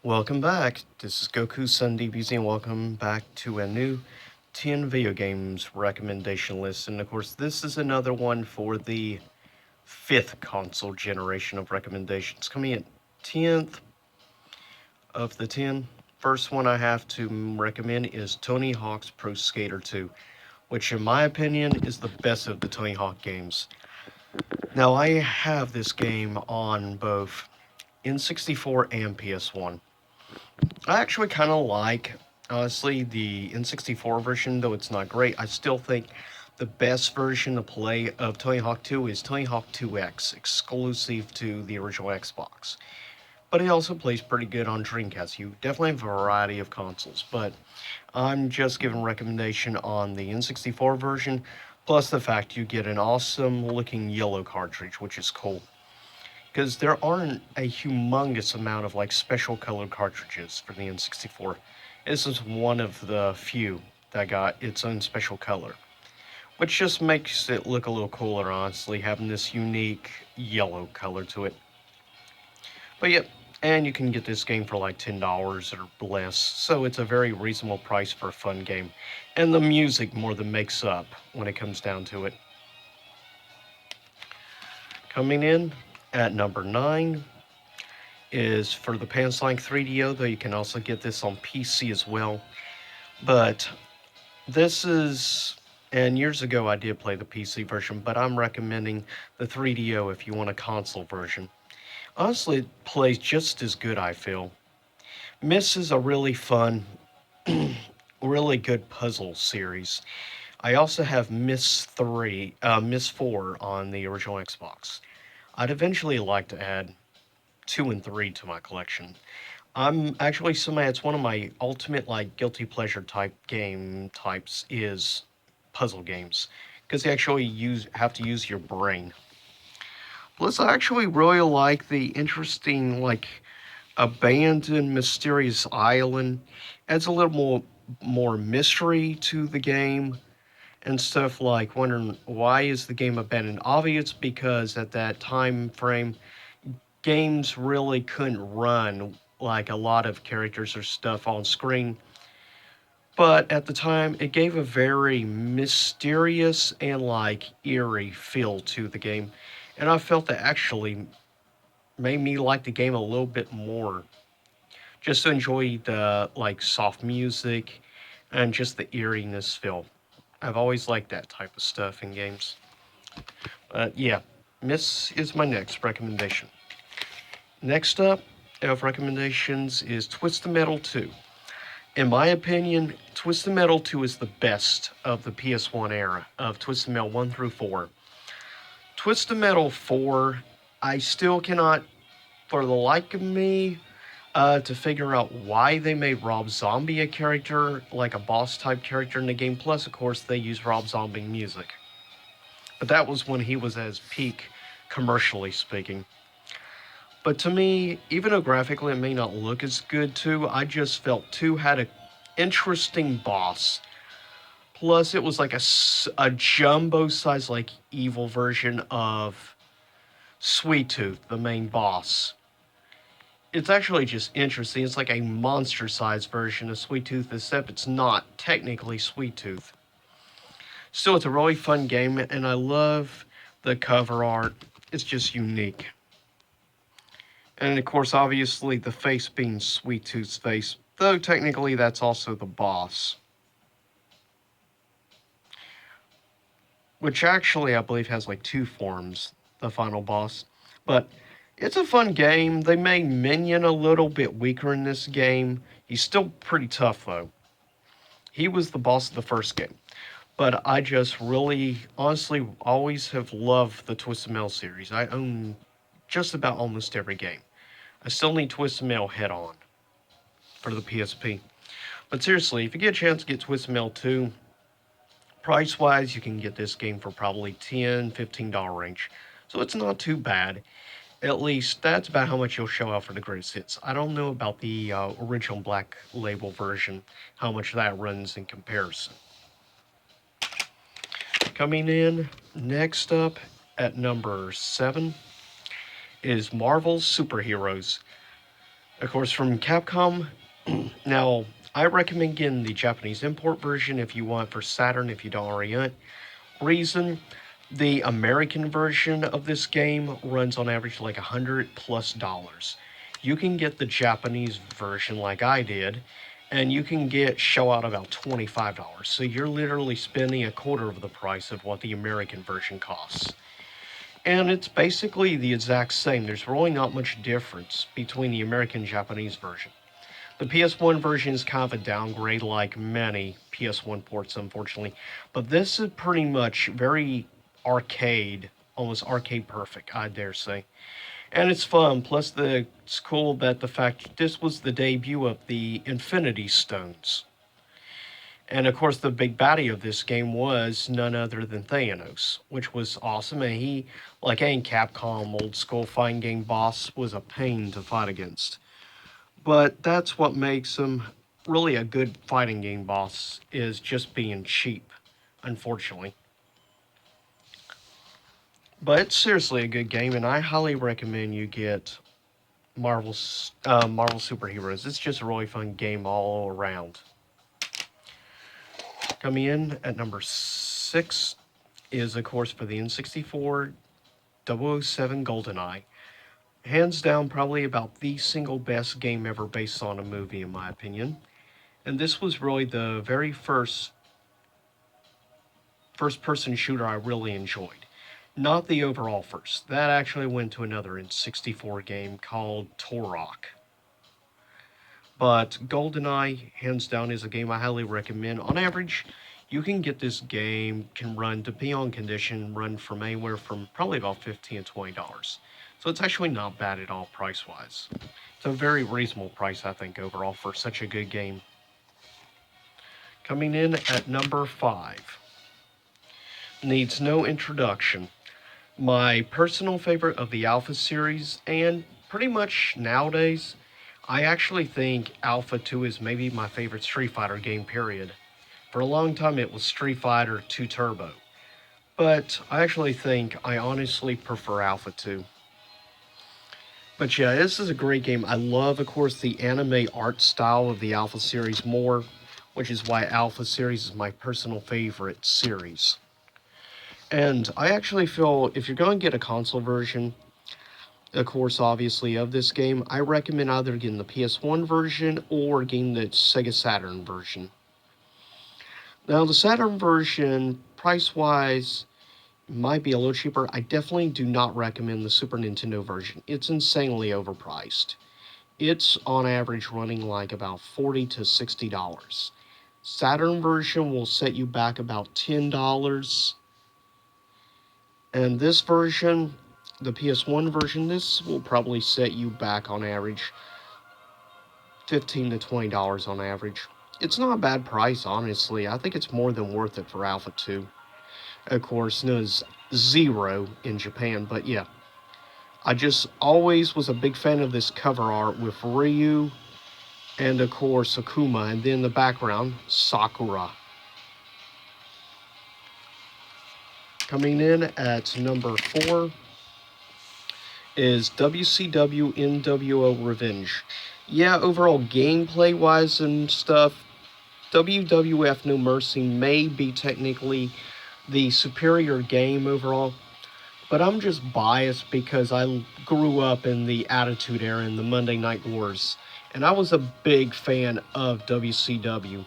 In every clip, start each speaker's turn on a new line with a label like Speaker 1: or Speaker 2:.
Speaker 1: Welcome back. This is Goku Sun DBZ, and welcome back to a new 10 video games recommendation list. And of course, this is another one for the fifth console generation of recommendations. Coming at 10th of the 10. First one I have to recommend is Tony Hawk's Pro Skater 2, which, in my opinion, is the best of the Tony Hawk games. Now, I have this game on both N64 and PS1. I actually kind of like, honestly, the N64 version, though it's not great. I still think the best version to play of Tony Hawk 2 is Tony Hawk 2X, exclusive to the original Xbox. But it also plays pretty good on Dreamcast. You definitely have a variety of consoles, but I'm just giving recommendation on the N64 version, plus the fact you get an awesome looking yellow cartridge, which is cool because there aren't a humongous amount of like special colored cartridges for the N64. This is one of the few that got its own special color, which just makes it look a little cooler, honestly, having this unique yellow color to it. But yep, and you can get this game for like $10 or less, so it's a very reasonable price for a fun game. And the music more than makes up when it comes down to it. Coming in at number 9 is for the Panasonic 3DO, though you can also get this on PC as well. But this is, and years ago I did play the PC version, but I'm recommending the 3DO if you want a console version. Honestly, it plays just as good, I feel. Myst is a really fun, really good puzzle series. I also have Myst 4 on the original Xbox. I'd eventually like to add 2 and 3 to my collection. I'm actually somebody, it's one of my ultimate like guilty pleasure type game types is puzzle games, because you actually have to use your brain. Plus, I actually really like the interesting like abandoned mysterious island. Adds a little more mystery to the game and stuff, like wondering why is the game abandoned. Obvious because at that time frame games really couldn't run like a lot of characters or stuff on screen. But at the time, it gave a very mysterious and like eerie feel to the game. And I felt that actually made me like the game a little bit more. Just to enjoy the like soft music and just the eeriness feel. I've always liked that type of stuff in games. But yeah, Miss is my next recommendation. Next up of recommendations is Twisted Metal 2. In my opinion, Twisted Metal 2 is the best of the PS1 era of Twisted Metal 1 through 4. Twisted Metal 4, I still cannot, for the like of me, to figure out why they made Rob Zombie a character, like a boss type character in the game. Plus, of course, they used Rob Zombie music. But that was when he was at his peak, commercially speaking. But to me, even though graphically it may not look as good too, I just felt 2 had an interesting boss. Plus, it was like a jumbo size, like evil version of Sweet Tooth, the main boss. It's actually just interesting. It's like a monster sized version of Sweet Tooth, except it's not technically Sweet Tooth. Still, it's a really fun game, and I love the cover art. It's just unique. And of course, obviously, the face being Sweet Tooth's face, though technically that's also the boss. Which actually, I believe, has like 2 forms, the final boss. But it's a fun game. They made Minion a little bit weaker in this game. He's still pretty tough, though. He was the boss of the first game. But I just really, honestly, always have loved the Twisted Metal series. I own just about almost every game. I still need Twisted Metal Head On for the PSP. But seriously, if you get a chance to get Twisted Metal 2, price-wise, you can get this game for probably $10, $15 range. So it's not too bad. At least that's about how much you'll show out for the greatest hits. I don't know about the original Black Label version, how much that runs in comparison. Coming in next up at number 7 is Marvel's Superheroes. Of course, from Capcom. Now, I recommend getting the Japanese import version if you want for Saturn, if you don't already own it. Reason, the American version of this game runs on average like $100+. You can get the Japanese version like I did, and you can get shell out about $25. So you're literally spending a quarter of the price of what the American version costs. And it's basically the exact same. There's really not much difference between the American and Japanese version. The PS1 version is kind of a downgrade, like many PS1 ports, unfortunately. But this is pretty much very arcade, almost arcade perfect, I dare say. And it's fun. Plus, it's cool that the fact this was the debut of the Infinity Stones. And of course, the big baddie of this game was none other than Thanos, which was awesome. And he, like any Capcom old school fighting game boss, was a pain to fight against. But that's what makes him really a good fighting game boss, is just being cheap, unfortunately. But it's seriously a good game, and I highly recommend you get Marvel Superheroes. It's just a really fun game all around. Coming in at number 6 is, of course, for the N64, 007 Goldeneye. Hands down, probably about the single best game ever based on a movie, in my opinion. And this was really the very first person shooter I really enjoyed. Not the overall first. That actually went to another N64 game called Turok. But GoldenEye, hands down, is a game I highly recommend. On average, you can get this game, can run, depending on condition, run from anywhere from probably about $15 to $20. So it's actually not bad at all price-wise. It's a very reasonable price, I think, overall for such a good game. Coming in at number 5. Needs no introduction. My personal favorite of the Alpha series, and pretty much nowadays, I actually think Alpha 2 is maybe my favorite Street Fighter game, period. For a long time, it was Street Fighter 2 Turbo. But I actually think I honestly prefer Alpha 2. But yeah, this is a great game. I love, of course, the anime art style of the Alpha series more, which is why Alpha series is my personal favorite series. And I actually feel if you're going to get a console version, of course, obviously, of this game, I recommend either getting the PS1 version or getting the Sega Saturn version. Now, the Saturn version, price-wise, might be a little cheaper. I definitely do not recommend the Super Nintendo version. It's insanely overpriced. It's on average running like about $40 to $60. Saturn version will set you back about $10. And this version, the PS1 version, this will probably set you back on average $15 to $20 on average. It's not a bad price, honestly. I think it's more than worth it for Alpha 2. Of course, known as Zero in Japan, but yeah. I just always was a big fan of this cover art with Ryu and, of course, Akuma, and then in the background, Sakura. Coming in at number 4 is WCW NWO Revenge. Yeah, overall gameplay-wise and stuff, WWF No Mercy may be technically the superior game overall, but I'm just biased because I grew up in the Attitude Era and the Monday Night Wars, and I was a big fan of WCW.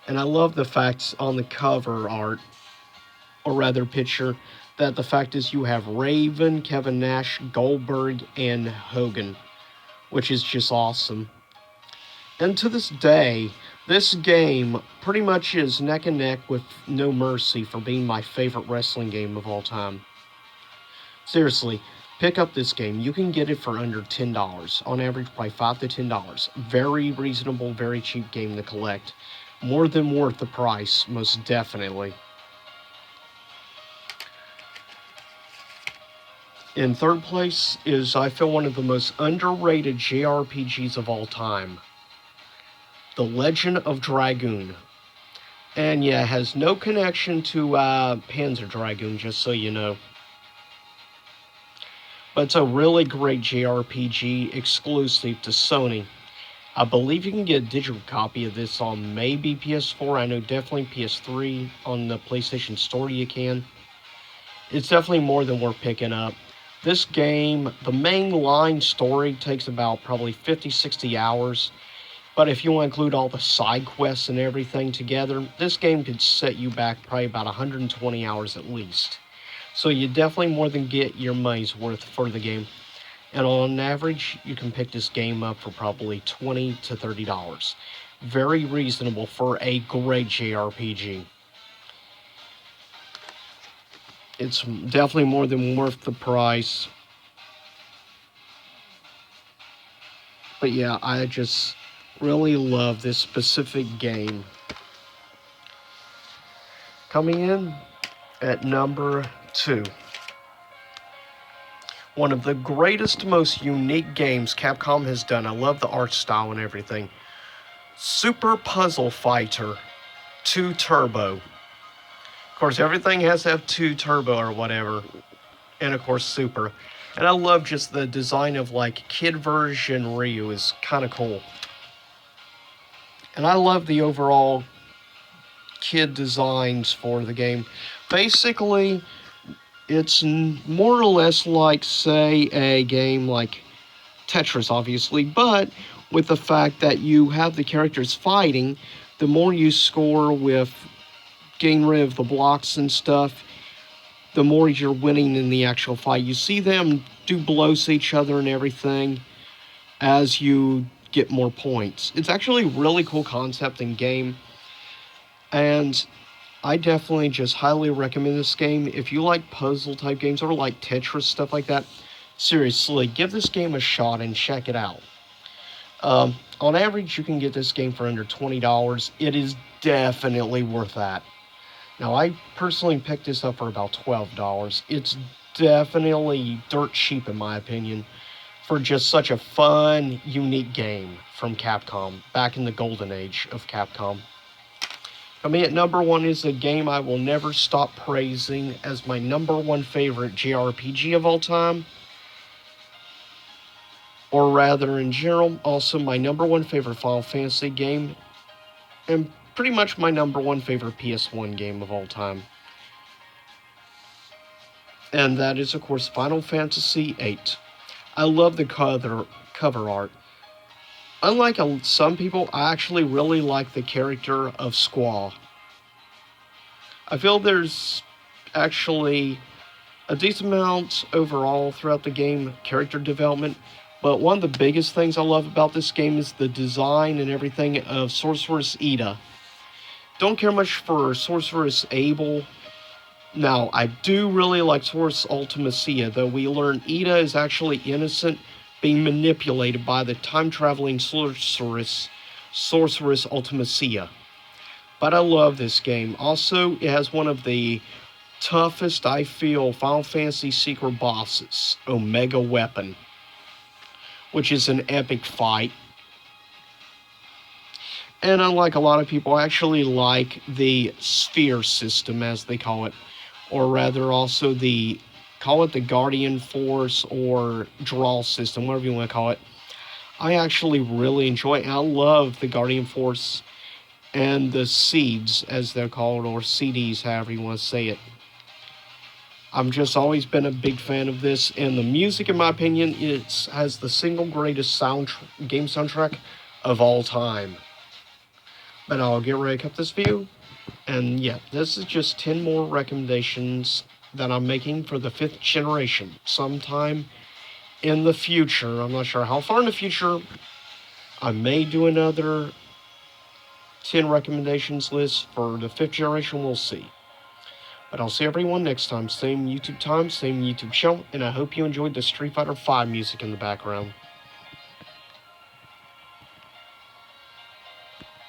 Speaker 1: And I love the fact on the cover art, or rather picture, that the fact is you have Raven, Kevin Nash, Goldberg, and Hogan, which is just awesome. And to this day, this game pretty much is neck and neck with No Mercy for being my favorite wrestling game of all time. Seriously, pick up this game. You can get it for under $10. On average, probably $5 to $10. Very reasonable, very cheap game to collect. More than worth the price, most definitely. In third place is, I feel, one of the most underrated JRPGs of all time. The Legend of Dragoon. And yeah, it has no connection to Panzer Dragoon, just so you know. but it's a really great JRPG exclusive to Sony. I believe you can get a digital copy of this on maybe PS4. I know definitely PS3. On the PlayStation Store you can. It's definitely more than worth picking up. This game, the main line story takes about probably 50, 60 hours. But if you want to include all the side quests and everything together, this game could set you back probably about 120 hours at least. So you definitely more than get your money's worth for the game. And on average, you can pick this game up for probably $20 to $30. Very reasonable for a great JRPG. It's definitely more than worth the price. But yeah, I just really love this specific game. Coming in at number 2. One of the greatest, most unique games Capcom has done. I love the art style and everything. Super Puzzle Fighter 2 Turbo. Of course, everything has to have 2 Turbo or whatever. And of course, Super. And I love just the design of like kid version Ryu is kind of cool. And I love the overall kid designs for the game. Basically, it's more or less like, say, a game like Tetris, obviously, but with the fact that you have the characters fighting, the more you score with getting rid of the blocks and stuff, the more you're winning in the actual fight. You see them do blows to each other and everything as you get more points. It's actually a really cool concept and game, and I definitely just highly recommend this game. If you like puzzle type games or like Tetris, stuff like that, seriously, give this game a shot and check it out. On average, you can get this game for under $20. It is definitely worth that. Now, I personally picked this up for about $12. It's definitely dirt cheap, in my opinion, for just such a fun, unique game from Capcom, back in the golden age of Capcom. Coming at number 1 is a game I will never stop praising as my number 1 favorite JRPG of all time. Or rather, in general, also my number 1 favorite Final Fantasy game, and pretty much my number 1 favorite PS1 game of all time. And that is, of course, Final Fantasy VIII. I love the cover art. Unlike some people, I actually really like the character of Squall. I feel there's actually a decent amount overall throughout the game, character development. But one of the biggest things I love about this game is the design and everything of Sorceress Ida. Don't care much for Sorceress Abel. Now, I do really like Sorceress Ultimacia, though we learn Ida is actually innocent, being manipulated by the time-traveling sorceress Ultimacia. But I love this game. Also, it has one of the toughest, I feel, Final Fantasy secret bosses, Omega Weapon, which is an epic fight. And unlike a lot of people, I actually like the sphere system, as they call it, or rather also call it the Guardian Force or draw system, whatever you want to call it. I actually really enjoy it. I love the Guardian Force and the seeds, as they're called, or CDs, however you want to say it. I've just always been a big fan of this, and the music, in my opinion, has the single greatest game soundtrack of all time. But I'll get ready to cut this video, and yeah, this is just 10 more recommendations that I'm making for the 5th generation. Sometime in the future, I'm not sure how far in the future, I may do another 10 recommendations list for the 5th generation, we'll see. But I'll see everyone next time. Same YouTube time, same YouTube show, and I hope you enjoyed the Street Fighter V music in the background.